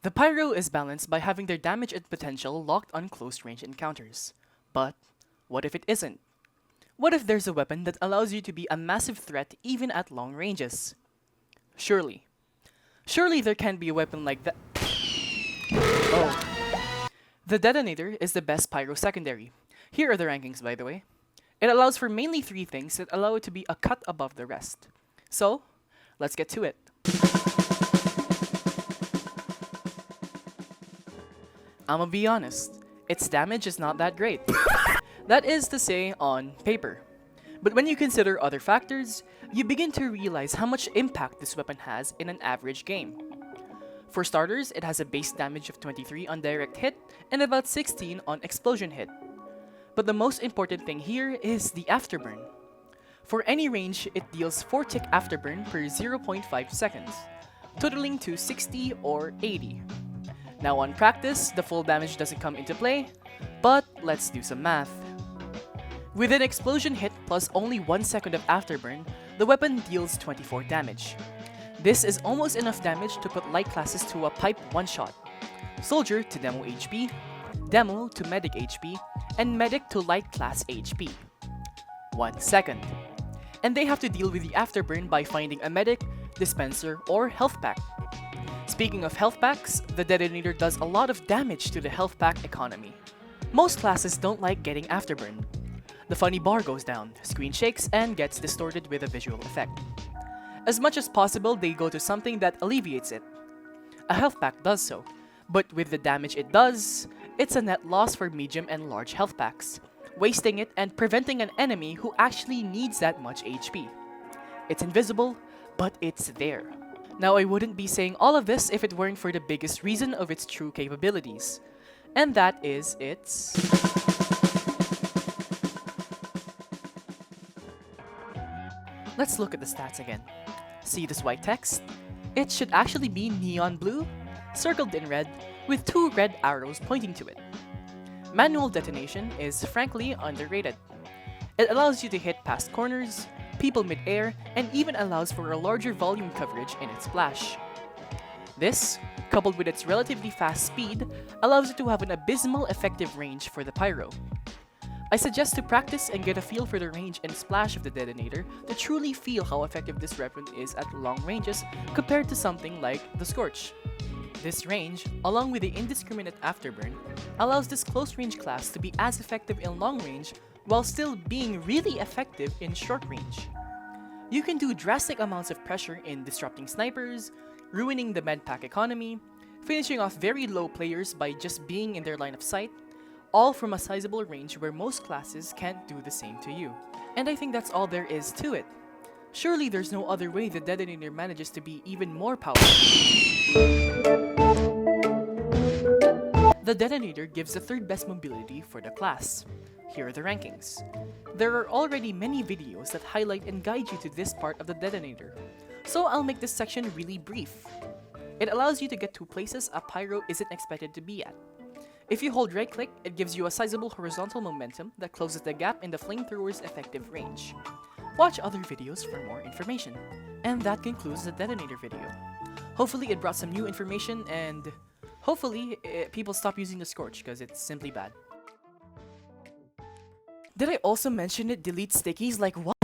The Pyro is balanced by having their damage and potential locked on close range encounters. But what if it isn't? What if there's a weapon that allows you to be a massive threat even at long ranges? Surely. Surely there can be a weapon like that. Oh. The Detonator is the best Pyro secondary. Here are the rankings, by the way. It allows for mainly three things that allow it to be a cut above the rest. So, let's get to it. I'ma be honest, its damage is not that great. That is to say, on paper. But when you consider other factors, you begin to realize how much impact this weapon has in an average game. For starters, it has a base damage of 23 on direct hit and about 16 on explosion hit. But the most important thing here is the afterburn. For any range, it deals 4 tick afterburn per 0.5 seconds, totaling to 60 or 80. Now on practice, the full damage doesn't come into play, but let's do some math. With an explosion hit plus only 1 second of afterburn, the weapon deals 24 damage. This is almost enough damage to put light classes to a pipe one-shot, soldier to demo HP, demo to medic HP, and medic to light class HP. 1 second. And they have to deal with the afterburn by finding a medic, dispenser, or health pack. Speaking of health packs, the Detonator does a lot of damage to the health pack economy. Most classes don't like getting afterburn. The funny bar goes down, screen shakes, and gets distorted with a visual effect. As much as possible, they go to something that alleviates it. A health pack does so, but with the damage it does, it's a net loss for medium and large health packs, wasting it and preventing an enemy who actually needs that much HP. It's invisible, but it's there. Now I wouldn't be saying all of this if it weren't for the biggest reason of its true capabilities, and that is its... Let's look at the stats again. See this white text? It should actually be neon blue, circled in red, with 2 red arrows pointing to it. Manual detonation is frankly underrated. It allows you to hit past corners, people mid-air, and even allows for a larger volume coverage in its splash. This, coupled with its relatively fast speed, allows it to have an abysmal effective range for the Pyro. I suggest to practice and get a feel for the range and splash of the Detonator to truly feel how effective this weapon is at long ranges compared to something like the Scorch. This range, along with the indiscriminate afterburn, allows this close range class to be as effective in long range while still being really effective in short range. You can do drastic amounts of pressure in disrupting snipers, ruining the medpack economy, finishing off very low players by just being in their line of sight, all from a sizable range where most classes can't do the same to you. And I think that's all there is to it. Surely there's no other way the Detonator manages to be even more powerful. The Detonator gives the third best mobility for the class. Here are the rankings. There are already many videos that highlight and guide you to this part of the Detonator, so I'll make this section really brief. It allows you to get to places a Pyro isn't expected to be at. If you hold right click, it gives you a sizable horizontal momentum that closes the gap in the flamethrower's effective range. Watch other videos for more information. And that concludes the Detonator video. Hopefully it brought some new information and hopefully people stop using the Scorch because it's simply bad. Did I also mention it deletes stickies like what?